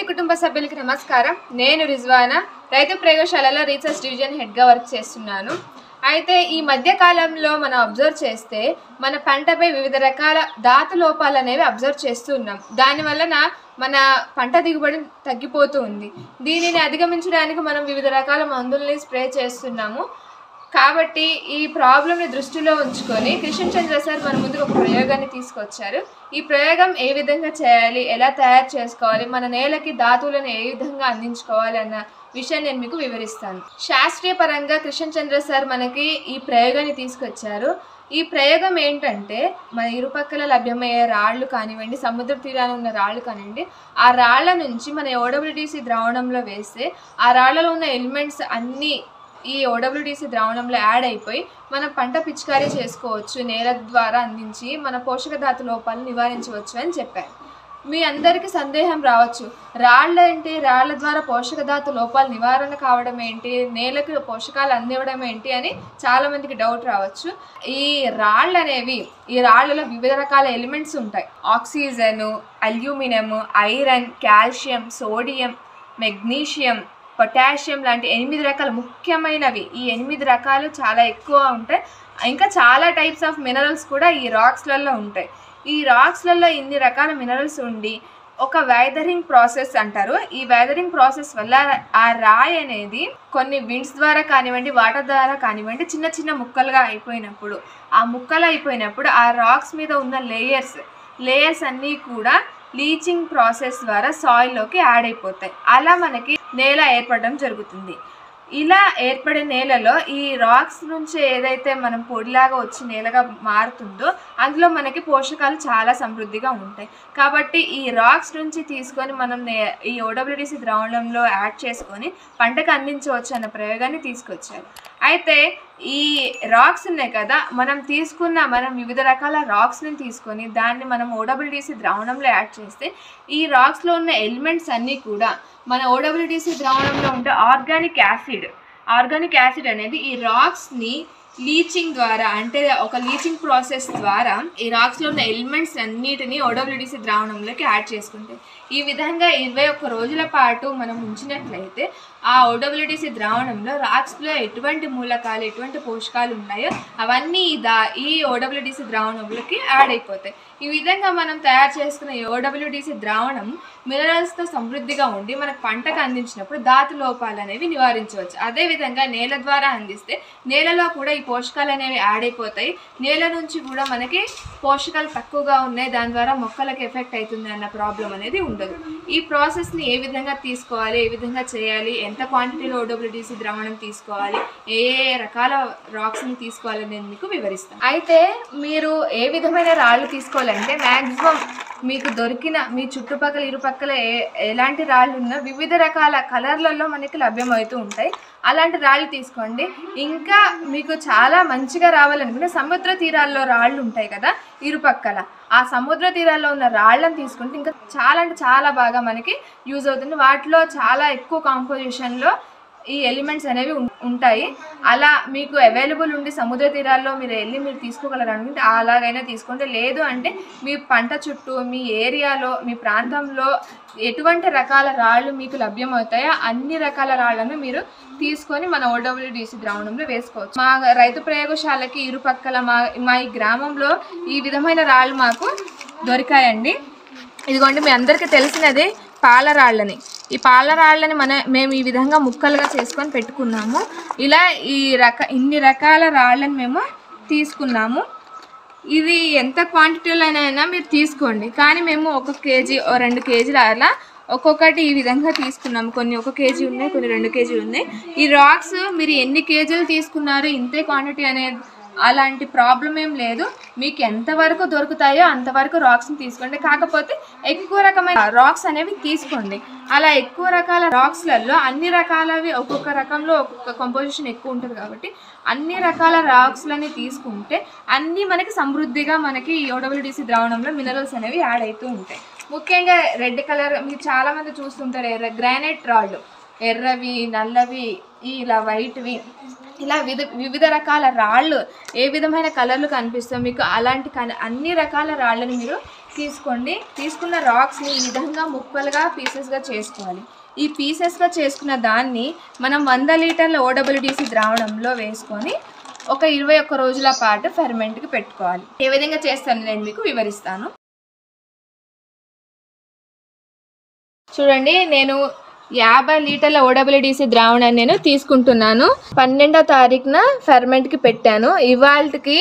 కుటుంబ సభ్యులకి నమస్కారం. నేను రిజ్వానా రైతు ప్రయోగశాలలో రీసెర్చ్ డివిజన్ హెడ్గా వర్క్ చేస్తున్నాను. అయితే ఈ మధ్య కాలంలో మనం అబ్జర్వ్ చేస్తే మన పంటపై వివిధ రకాల ధాతు లోపాలు అనేవి అబ్జర్వ్ చేస్తున్నాం. దానివలన మన పంట దిగుబడి తగ్గిపోతూ ఉంది. దీనిని అధిగమించడానికి మనం వివిధ రకాల మందుల్ని స్ప్రే చేస్తున్నాము. కాబట్టి ఈ ప్రాబ్లంని దృష్టిలో ఉంచుకొని కిషన్ చంద్ర సార్ మన ముందుకు ఒక ప్రయోగాన్ని తీసుకొచ్చారు. ఈ ప్రయోగం ఏ విధంగా చేయాలి, ఎలా తయారు చేసుకోవాలి, మన నేలకి ధాతువులను ఏ విధంగా అందించుకోవాలి అన్న విషయాన్ని నేను మీకు వివరిస్తాను. శాస్త్రీయ పరంగా కిషన్ చంద్ర సార్ మనకి ఈ ప్రయోగాన్ని తీసుకొచ్చారు. ఈ ప్రయోగం ఏంటంటే మన ఇరుపక్కల లభ్యమయ్యే రాళ్ళు కానివ్వండి, సముద్ర తీరాన ఉన్న రాళ్ళు కానివ్వండి, ఆ రాళ్ల నుంచి మన OWDC ద్రావణంలో వేస్తే ఆ రాళ్లలో ఉన్న ఎలిమెంట్స్ అన్నీ ఈ OWDC ద్రావణంలో యాడ్ అయిపోయి మన పంట పిచికారీ చేసుకోవచ్చు, నేల ద్వారా అందించి మన పోషక ధాతు లోపాలను నివారించవచ్చు అని చెప్పారు. మీ అందరికీ సందేహం రావచ్చు, రాళ్ళు ఏంటి, రాళ్ల ద్వారా పోషక ధాతు లోపాల నివారణ కావడం ఏంటి, నేలకు పోషకాలు అందివ్వడం ఏంటి అని చాలామందికి డౌట్ రావచ్చు. ఈ రాళ్ళు అనేవి, ఈ రాళ్ళలో వివిధ రకాల ఎలిమెంట్స్ ఉంటాయి. Oxygen, aluminium, iron, calcium, sodium, magnesium, potassium లాంటి 8 రకాల ముఖ్యమైనవి. ఈ 8 రకాలు చాలా ఎక్కువ ఉంటాయి. ఇంకా చాలా టైప్స్ ఆఫ్ మినరల్స్ కూడా ఈ రాక్స్లలో ఉంటాయి. ఈ రాక్స్లలో ఇన్ని రకాల మినరల్స్ ఉండి ఒక వెదరింగ్ ప్రాసెస్ అంటారు. ఈ వెదరింగ్ ప్రాసెస్ వల్ల ఆ రాయి అనేది కొన్ని విండ్స్ ద్వారా కానివ్వండి, వాటర్ ద్వారా కానివ్వండి చిన్న చిన్న ముక్కలుగా అయిపోయినప్పుడు, ఆ ముక్కలు అయిపోయినప్పుడు ఆ రాక్స్ మీద ఉన్న లేయర్స్ అన్నీ కూడా లీచింగ్ ప్రాసెస్ ద్వారా సాయిల్లోకి యాడ్ అయిపోతాయి. అలా మనకి నేల ఏర్పడడం జరుగుతుంది. ఇలా ఏర్పడే నేలలో ఈ రాక్స్ నుంచి ఏదైతే మనం పొడిలాగా వచ్చి నేలగా మారుతుందో అందులో మనకి పోషకాలు చాలా సమృద్ధిగా ఉంటాయి. కాబట్టి ఈ రాక్స్ నుంచి తీసుకొని మనం ఈ OWDC ద్రావణంలో యాడ్ చేసుకొని పంటకు అందించవచ్చు అన్న ప్రయోగాన్ని తీసుకొచ్చారు. అయితే ఈ రాక్స్ ఉన్నాయి కదా, మనం వివిధ రకాల రాక్స్ని తీసుకొని దాన్ని మనం OWDC ద్రావణంలో యాడ్ చేస్తే ఈ రాక్స్లో ఉన్న ఎలిమెంట్స్ అన్నీ కూడా మన OWDC ద్రావణంలో ఉండే ఆర్గానిక్ యాసిడ్ అనేది ఈ రాక్స్ని లీచింగ్ ద్వారా, అంటే ఒక లీచింగ్ ప్రాసెస్ ద్వారా ఈ రాక్స్లో ఉన్న ఎలిమెంట్స్ అన్నిటినీ OWDC ద్రావణంలోకి యాడ్ చేసుకుంటాయి. ఈ విధంగా 21 రోజుల పాటు మనం ఉంచినట్లయితే ఆ OWDC ద్రావణంలో రాక్స్లో ఎటువంటి మూలకాలు, ఎటువంటి పోషకాలు ఉన్నాయో అవన్నీ ఈ OWDC ద్రావణంలోకి యాడ్ అయిపోతాయి. ఈ విధంగా మనం తయారు చేసుకున్న OWDC ద్రావణం మినరల్స్తో సమృద్ధిగా ఉండి మనకు పంటకు అందించినప్పుడు ధాతు లోపాలు అనేవి నివారించవచ్చు. అదేవిధంగా నేల ద్వారా అందిస్తే నేలలో కూడా ఈ పోషకాలు అనేవి యాడ్ అయిపోతాయి. నేల నుంచి కూడా మనకి పోషకాలు తక్కువగా ఉన్నాయి, దాని ద్వారా మొక్కలకు ఎఫెక్ట్ అవుతుంది అన్న ప్రాబ్లం అనేది ఉండదు. ఈ ప్రాసెస్ని ఏ విధంగా తీసుకోవాలి, ఏ విధంగా చేయాలి, ఎంత క్వాంటిటీలో OWDC ద్రావణం తీసుకోవాలి, ఏ రకాల రాక్స్ని తీసుకోవాలి నేను మీకు వివరిస్తాను. అయితే మీరు ఏ విధమైన రాళ్ళు తీసుకోవాలంటే మ్యాక్సిమం మీకు దొరికిన మీ చుట్టుపక్కల ఇరుపక్కల ఎలాంటి రాళ్ళు ఉన్నా వివిధ రకాల కలర్లలో మనకి లభ్యమవుతూ ఉంటాయి. అలాంటి రాళ్ళు తీసుకోండి. ఇంకా మీకు చాలా మంచిగా రావాలనుకుంటే సముద్ర తీరాల్లో రాళ్ళు ఉంటాయి కదా ఇరుపక్కల, ఆ సముద్ర తీరాల్లో ఉన్న రాళ్ళని తీసుకుంటే ఇంకా చాలా అంటే చాలా బాగా మనకి యూజ్ అవుతుంది. వాటిలో చాలా ఎక్కువ కాంపోజిషన్లో ఈ ఎలిమెంట్స్ అనేవి ఉంటాయి. అలా మీకు అవైలబుల్ ఉండి సముద్ర తీరాల్లో మీరు తీసుకోగలరు అనుకుంటే అలాగైనా తీసుకోండి. లేదు అంటే మీ పంట చుట్టూ, మీ ఏరియాలో, మీ ప్రాంతంలో ఎటువంటి రకాల రాళ్ళు మీకు లభ్యమవుతాయో అన్ని రకాల రాళ్లను మీరు తీసుకొని మన OWDC ద్రావణంలో వేసుకోవచ్చు. మా రైతు ప్రయోగశాలకి ఇరుపక్కల మా ఈ గ్రామంలో ఈ విధమైన రాళ్ళు మాకు దొరికాయండి. ఇదిగోండి, మీ అందరికీ తెలిసినది పాలరాళ్ళని. ఈ పాలరాళ్ళని మేము ఈ విధంగా ముక్కలుగా చేసుకొని పెట్టుకున్నాము. ఇలా ఇన్ని రకాల రాళ్ళని మేము తీసుకున్నాము. ఇది ఎంత క్వాంటిటీలో అయినా మీరు తీసుకోండి, కానీ మేము 1 కేజీ 2 కేజీలు అలా ఒక్కొక్కటి ఈ విధంగా తీసుకున్నాము. కొన్ని 1 కేజీ ఉన్నాయి, కొన్ని 2 కేజీలు ఉన్నాయి. ఈ రాక్స్ మీరు ఎన్ని కేజీలు తీసుకున్నారు, ఇంతే క్వాంటిటీ అనేది అలాంటి ప్రాబ్లం ఏం లేదు. మీకు ఎంతవరకు దొరుకుతాయో అంతవరకు రాక్స్ని తీసుకోండి. కాకపోతే ఎక్కువ రకమైన రాక్స్ అనేవి తీసుకోండి. అలా ఎక్కువ రకాల రాక్స్లలో అన్ని రకాలవి ఒక్కొక్క రకంలో ఒక్కొక్క కంపోజిషన్ ఎక్కువ ఉంటుంది కాబట్టి అన్ని రకాల రాక్స్లని తీసుకుంటే అన్నీ మనకి సమృద్ధిగా మనకి ఈ OWDC ద్రావణంలో మినరల్స్ అనేవి యాడ్ అవుతూ ఉంటాయి. ముఖ్యంగా రెడ్ కలర్ మీరు చాలామంది చూస్తుంటారు, గ్రానైట్ రాళ్ళు, ఎర్రవి, నల్లవి, ఇలా వైట్వి, ఇలా వివిధ రకాల రాళ్ళు ఏ విధమైన కలర్లు కనిపిస్తాయి మీకు అలాంటి అన్ని రకాల రాళ్ళని మీరు తీసుకోండి. తీసుకున్న రాక్స్ని ఈ విధంగా ముక్కలుగా పీసెస్గా చేసుకోవాలి. ఈ పీసెస్గా చేసుకున్న దాన్ని మనం 100 లీటర్ల OWDC ద్రావణంలో వేసుకొని ఒక 21 రోజుల పాటు ఫెర్మెంట్కి పెట్టుకోవాలి. ఏ విధంగా చేస్తాను నేను మీకు వివరిస్తాను. చూడండి, నేను 50 లీటర్ల OWDC ద్రావణాన్ని నేను తీసుకుంటున్నాను. 12వ తారీఖున ఫెర్మెంట్కి పెట్టాను. ఇవాళకి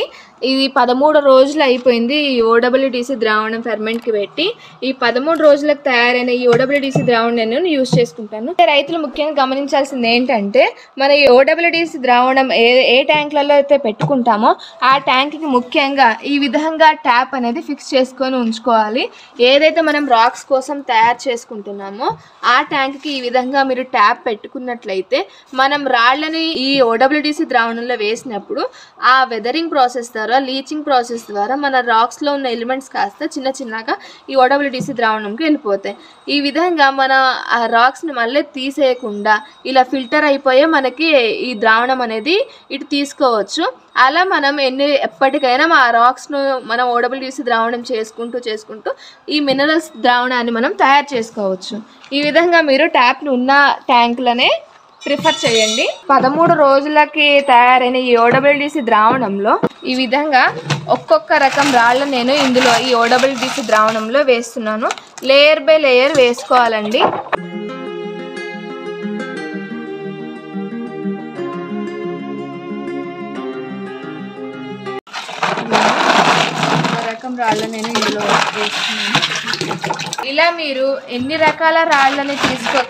ఇది 13 రోజులు అయిపోయింది. ఈ OWDC ద్రావణం ఫెర్మెంట్కి పెట్టి ఈ 13 రోజులకు తయారైన ఈ OWDC ద్రావణం నేను యూజ్ చేసుకుంటాను. రైతులు ముఖ్యంగా గమనించాల్సింది ఏంటంటే, మన ఈ OWDC ద్రావణం ఏ ట్యాంకులలో అయితే పెట్టుకుంటామో ఆ ట్యాంక్కి ముఖ్యంగా ఈ విధంగా ట్యాప్ అనేది ఫిక్స్ చేసుకొని ఉంచుకోవాలి. ఏదైతే మనం రాక్స్ కోసం తయారు చేసుకుంటున్నామో ఆ ట్యాంక్కి ఈ విధంగా మీరు ట్యాప్ పెట్టుకున్నట్లయితే మనం రాళ్ళని ఈ OWDC ద్రావణంలో వేసినప్పుడు ఆ వెదరింగ్ ప్రాసెస్ ద్వారా, లీచింగ్ ప్రాసెస్ ద్వారా మన రాక్స్లో ఉన్న ఎలిమెంట్స్ కాస్త చిన్న చిన్నగా ఈ OWDC ద్రావణంకి వెళ్ళిపోతాయి. ఈ విధంగా మన ఆ రాక్స్ని మళ్ళీ తీసేయకుండా ఇలా ఫిల్టర్ అయిపోయే మనకి ఈ ద్రావణం అనేది ఇటు తీసుకోవచ్చు. అలా మనం ఎప్పటికైనా ఆ రాక్స్ను మనం OWDC ద్రావణం చేసుకుంటూ ఈ మినరల్స్ ద్రావణాన్ని మనం తయారు చేసుకోవచ్చు. ఈ విధంగా మీరు ట్యాప్ను ఉన్న ట్యాంకులనే ప్రిఫర్ చేయండి. 13 రోజులకి తయారైన ఈ OWDC ద్రావణంలో ఈ విధంగా ఒక్కొక్క రకం రాళ్ళ నేను ఇందులో ఈ OWDC ద్రావణంలో వేస్తున్నాను. లేయర్ బై లేయర్ వేసుకోవాలండి. రకం రాళ్ళ నేను ఇందులో వేస్తున్నాను. ఇలా మీరు ఎన్ని రకాల రాళ్ళని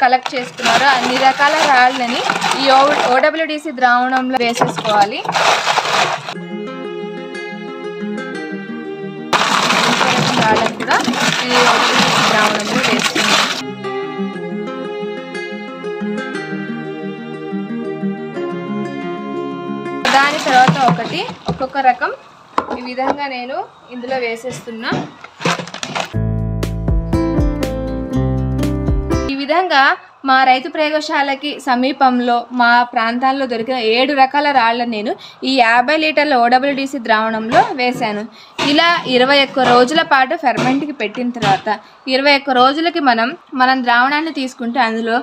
కలెక్ట్ చేసుకున్నారో అన్ని రకాల రాళ్ళని ఈ OWDC ద్రావణంలో వేసేసుకోవాలి. రాళ్ళని కూడా ఈ OWDC ద్రావణంలో వేస్తున్నాను. దాని తర్వాత ఒక్కొక్క రకం ఈ విధంగా నేను ఇందులో వేసేస్తున్నా. ఈ విధంగా మా రైతు ప్రయోగశాలకి సమీపంలో మా ప్రాంతాల్లో దొరికిన 7 రకాల రాళ్ళను నేను ఈ 50 లీటర్ల OWDC ద్రావణంలో వేశాను. ఇలా 21 రోజుల పాటు ఫెర్మెంట్కి పెట్టిన తర్వాత 21 రోజులకి మనం ద్రావణాన్ని తీసుకుంటే అందులో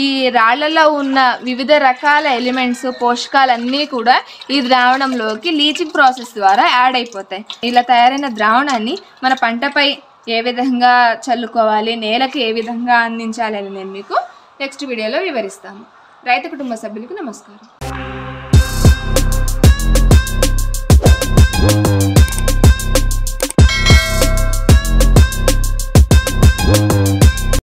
ఈ రాళ్లలో ఉన్న వివిధ రకాల ఎలిమెంట్స్, పోషకాలన్నీ కూడా ఈ ద్రావణంలోకి లీచింగ్ ప్రాసెస్ ద్వారా యాడ్ అయిపోతాయి. ఇలా తయారైన ద్రావణాన్ని మన పంటపై ఏ విధంగా చల్లుకోవాలి, నేలకు ఏ విధంగా అందించాలి అని నేను మీకు నెక్స్ట్ వీడియోలో వివరిస్తాను. రైతు కుటుంబ సభ్యులకు నమస్కారం.